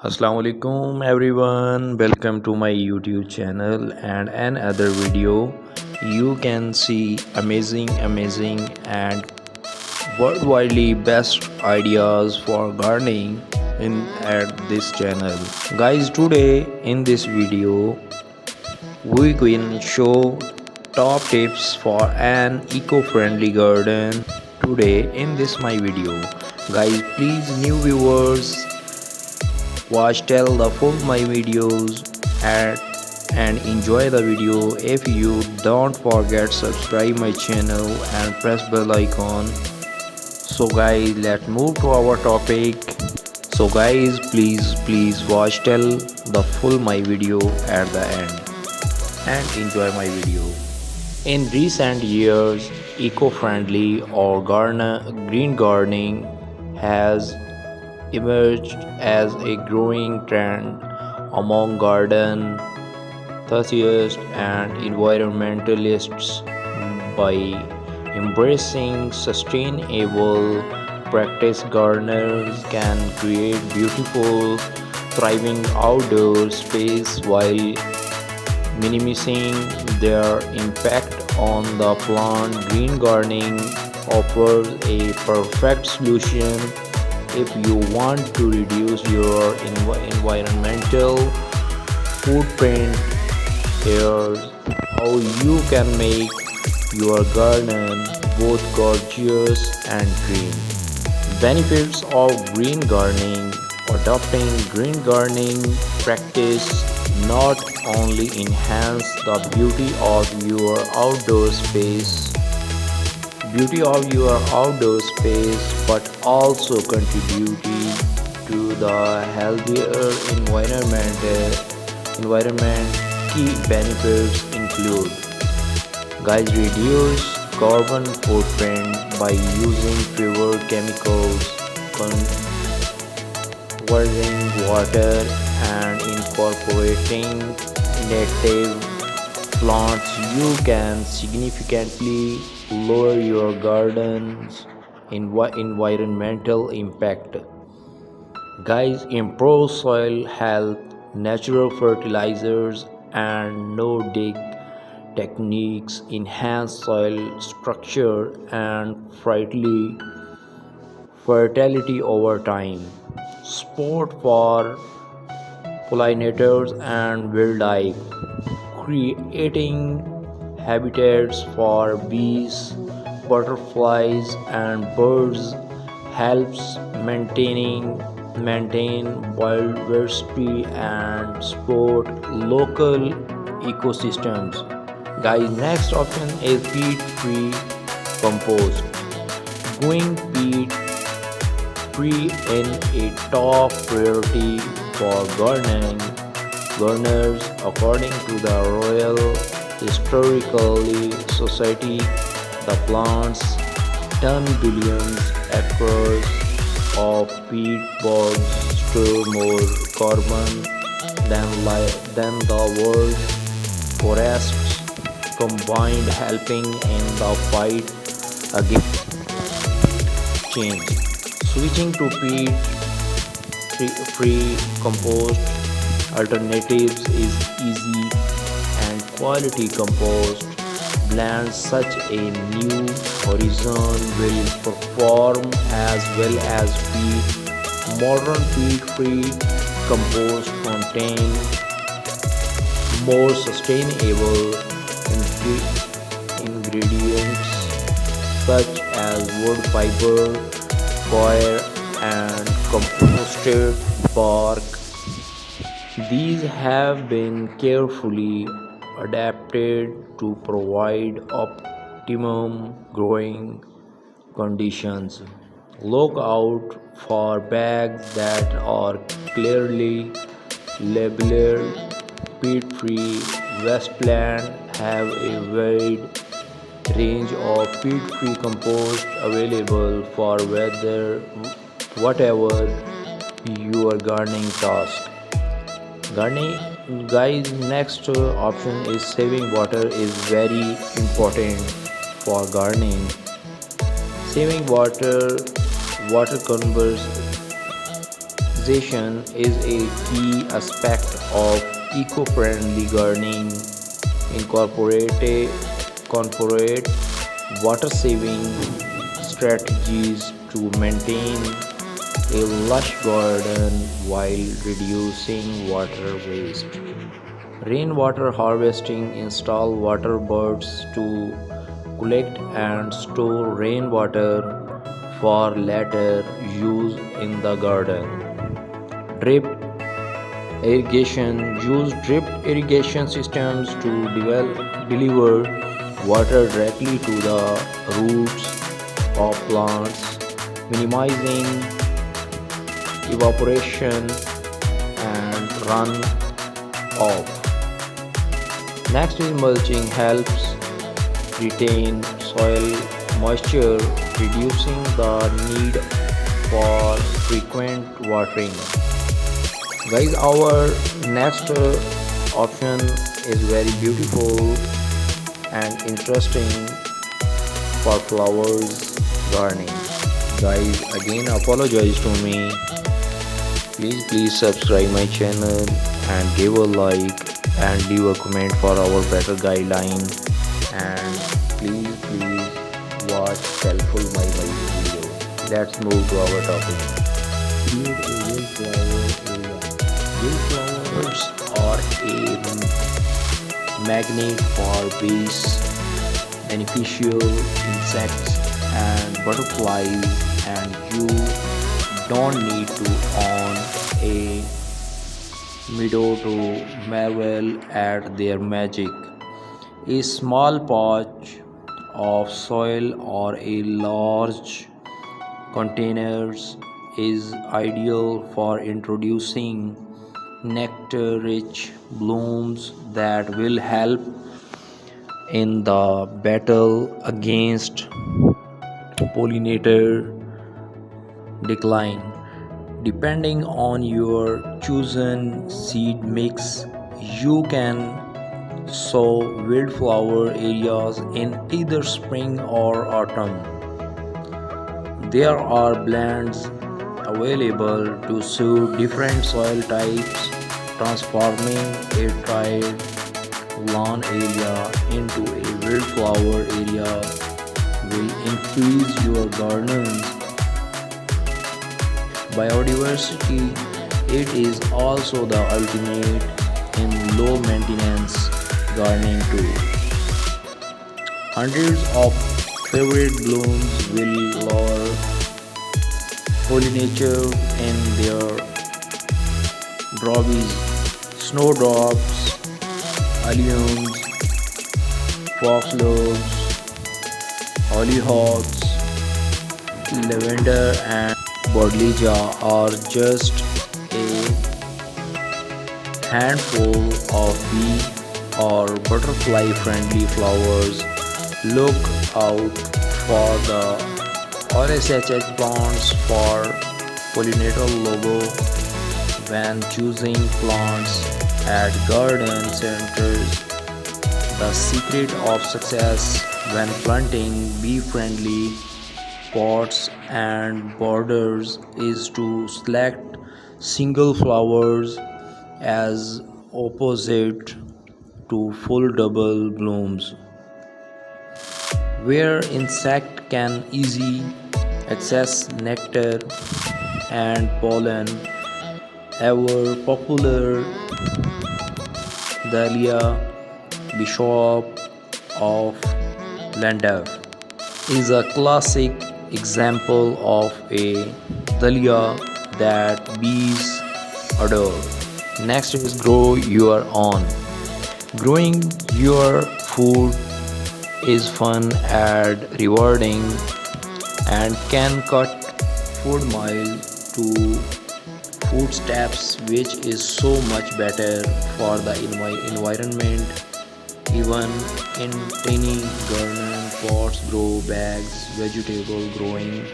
Assalamu alaikum everyone, welcome to my YouTube channel and another video. You can see amazing and worldwide best ideas for gardening in at this channel. Guys, today in this video we will show top tips for an eco-friendly garden today in this my video. Guys, please new viewers watch till the full my videos and enjoy the video. If you don't forget subscribe my channel and press bell icon. So guys, let's move to our topic. So guys, please watch till the full my video at the end and enjoy my video. In recent years, eco-friendly or green gardening has emerged as a growing trend among garden enthusiasts and environmentalists. By embracing sustainable practice, gardeners can create beautiful thriving outdoor space while minimizing their impact on the plant. Green gardening offers a perfect solution if you want to reduce your environmental footprint. Here's how you can make your garden both gorgeous and green. Benefits of green gardening. Adopting green gardening practice not only enhance the beauty of your outdoor space but also contributing to the healthier environment. Key benefits include, guys, reduce carbon footprint by using fewer chemicals, conserving water and incorporating native plants. You can significantly lower your garden's environmental impact. Guys, improve soil health. Natural fertilizers and no dig techniques enhance soil structure and fertility over time. Support for pollinators and wildlife. Creating habitats for bees, butterflies and birds helps maintain biodiversity and support local ecosystems. Guys, next option is peat free compost. Going peat free in a top priority for gardeners. According to the Royal Historical Society, the plants turn billions acres of peat bogs store more carbon than the world's forests combined, helping in the fight against change. Switching to peat free compost alternatives is easy, and quality compost blends such a new horizon will perform as well as peat. Modern peat free compost contain more sustainable ingredients such as wood fiber, coir and composted bark. These have been carefully adapted to provide optimum growing conditions. Look out for bags that are clearly labeled peat free. Westland have a wide range of peat free compost available for whatever your gardening task. Guys, next option is saving water is very important for gardening. Saving water conservation Irrigation is a key aspect of eco-friendly gardening. Incorporate water-saving strategies to maintain a lush garden while reducing water waste. Rainwater harvesting: install water birds to collect and store rainwater for later use in the garden. Drip irrigation: use drip irrigation systems to deliver water directly to the roots of plants, minimizing evaporation and run off. Next is mulching, helps retain soil moisture, reducing the need for frequent watering. Guys, our next option is very beautiful and interesting for flowers gardening. Guys, again apologize to me. Please subscribe my channel and give a like and leave a comment for our better guideline, and please watch helpful my video. Let's move to our topic. Create a wildflower area. Wildflowers are a magnet for bees, beneficial insects and butterflies, and you don't need to own a meadow to marvel at their magic. A small patch of soil or a large containers is ideal for introducing nectar-rich blooms that will help in the battle against pollinator decline. Depending on your chosen seed mix, you can sow wildflower areas in either spring or autumn. There are blends available to suit different soil types. Transforming a dried lawn area into a wildflower area will increase your garden's biodiversity. It is also the ultimate in low maintenance gardening tool. Hundreds of favorite blooms will lure pollinator in their droves: snowdrops, alliums, foxgloves, hollyhocks, lavender and Bodleja are just a handful of bee or butterfly friendly flowers. Look out for the RSHH plants for pollinator logo when choosing plants at garden centers. The secret of success when planting bee friendly pots and borders is to select single flowers as opposite to full double blooms, where insect can easily access nectar and pollen. Ever popular Dahlia, Bishop of Lindau, is a classic example of a dahlia that bees adore. Next is grow your own. Growing your food is fun and rewarding and can cut food miles to footsteps, which is so much better for the environment. Even in tiny garden pots, grow bags, vegetable growing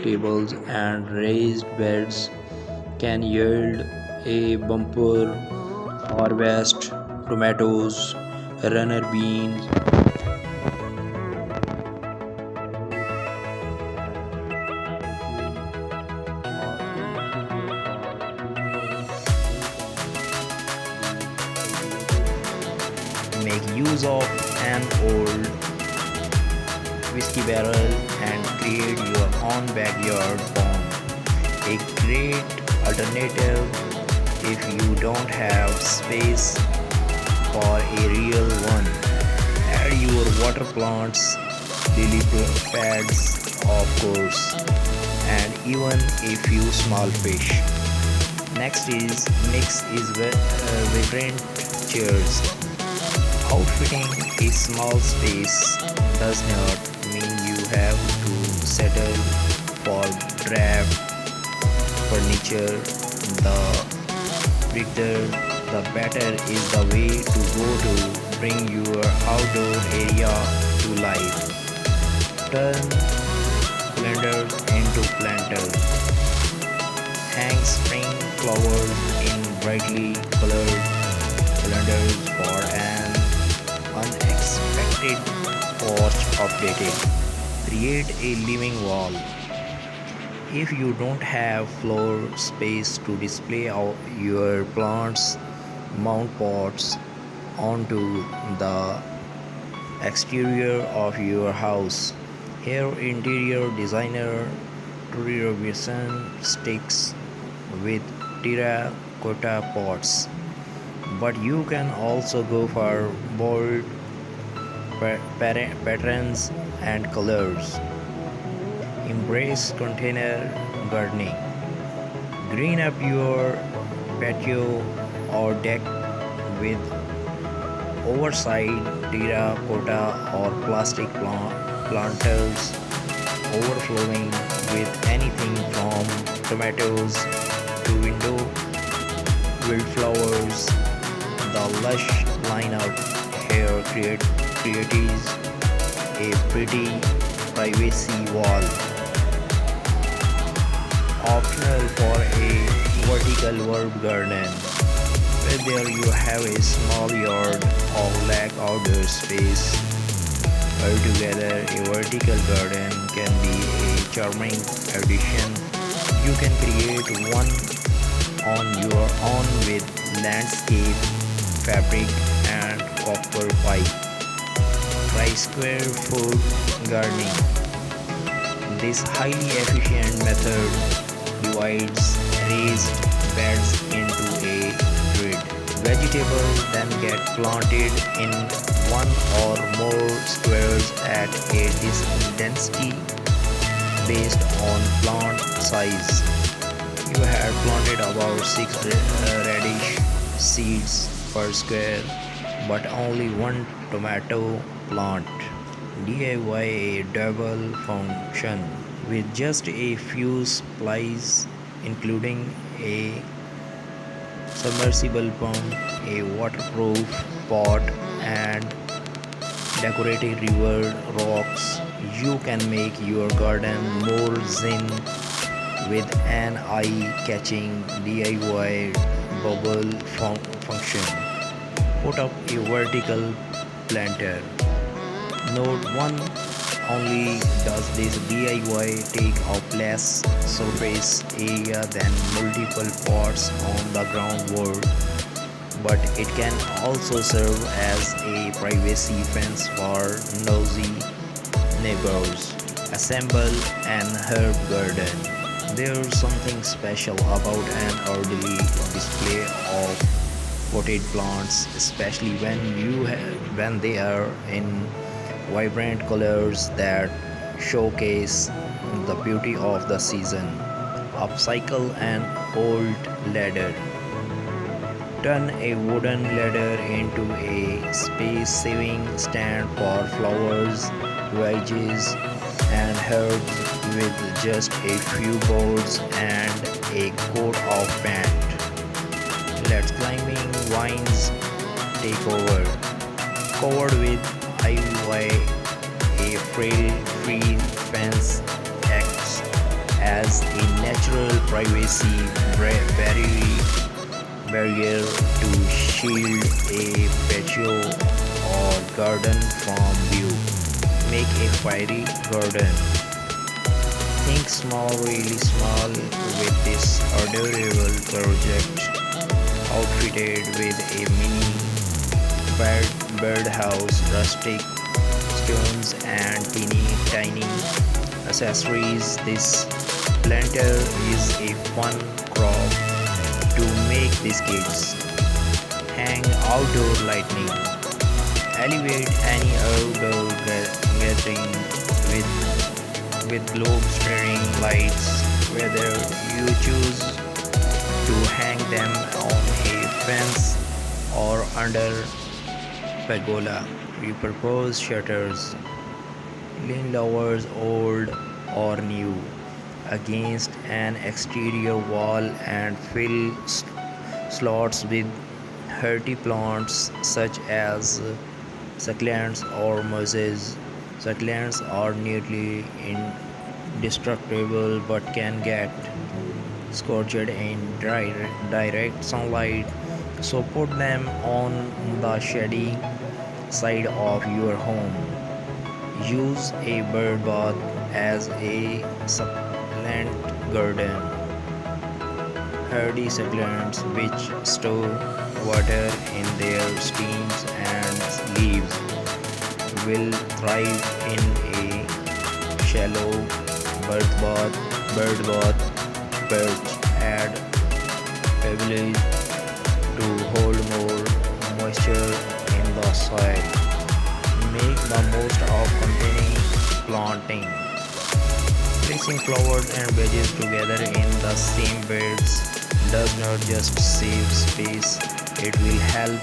tables, and raised beds can yield a bumper harvest. Tomatoes, runner beans, make use of an old whiskey barrel and create your own backyard pond. A great alternative if you don't have space for a real one. Add your water plants, lily pads, of course, and even a few small fish. Next is mix is vibrant chairs. Outfitting a small space does not mean you have to settle for drab furniture. The bigger the better is the way to go to bring your outdoor area to life. Turn calendars into planters. Hang spring flowers in brightly colored calendars for an unexpected porch updated. Create a living wall. If you don't have floor space to display your plants, mount pots onto the exterior of your house. Here, interior designer Trudy Robinson sticks with terracotta pots, but you can also go for bold patterns and colors. Embrace container gardening. Green up your patio or deck with oversized terracotta or plastic planters overflowing with anything from tomatoes to window wildflowers. The lush lineup here creates a pretty privacy wall. Optional for a vertical herb garden. Whether you have a small yard or lack outdoor space, altogether a vertical garden can be a charming addition. You can create one on your own with landscape, fabric and copper pipe. Try square foot gardening. This highly efficient method divides raised beds into a grid. Vegetables then get planted in one or more squares at a density based on plant size. You had planted about 6 radish seeds per square, but only one tomato plant. DIY a double function with just a few supplies, including a submersible pump, a waterproof pot, and decorative river rocks. You can make your garden more zen with an eye-catching DIY bubble function. Put up a vertical planter. Note 1. Only does this DIY take up less surface area than multiple pots on the ground wall, but it can also serve as a privacy fence for nosy neighbors. Assemble an herb garden. There's something special about an orderly display of potted plants, especially when they are in vibrant colors that showcase the beauty of the season. Upcycle an old ladder. Turn a wooden ladder into a space-saving stand for flowers, veggies, and herbs with just a few boards and a coat of paint. Let climbing vines take over. Covered with ivy, a frail-free fence acts as a natural privacy barrier to shield a patio or garden from view. Make a fiery garden. Think small, really small with this adorable project, outfitted with a mini birdhouse, rustic stones, and teeny tiny accessories. This planter is a fun crop to make biscuits, hang outdoor lighting, elevate any outdoor gathering with globe-spreading lights. Whether you choose to hang them on a fence or under pergola, we propose shutters, lean lowers old or new, against an exterior wall and fill slots with hardy plants such as succulents or mosses. Succulents are nearly indestructible but can get scorched in direct sunlight, so put them on the shady side of your home. Use a bird bath as a succulent garden. Hardy succulents which store water in their stems and leaves will thrive in a shallow bird bath perch. Add pebbles to hold more moisture in the soil. Make the most of containing planting. Placing flowers and veggies together in the same beds does not just save space, it will help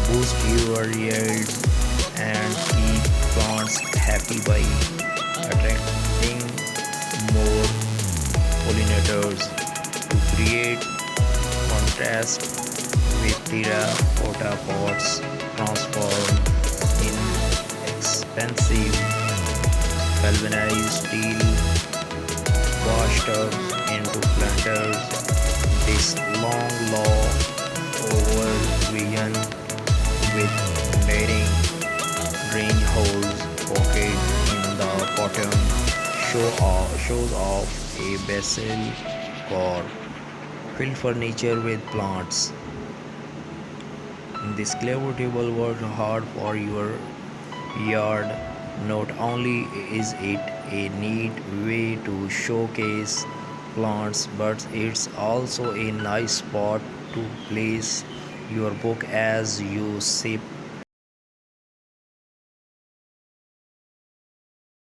boost your yields and keep plants happy by attracting more pollinators. To create contrast with terracotta pots, transform inexpensive galvanized steel washtubs into planters. This long law over vision with netting drain holes pocket in the bottom shows off a basil core. Fill furniture with plants. This clever table works hard for your yard. Not only is it a neat way to showcase plants, but it's also a nice spot to place your book as you sip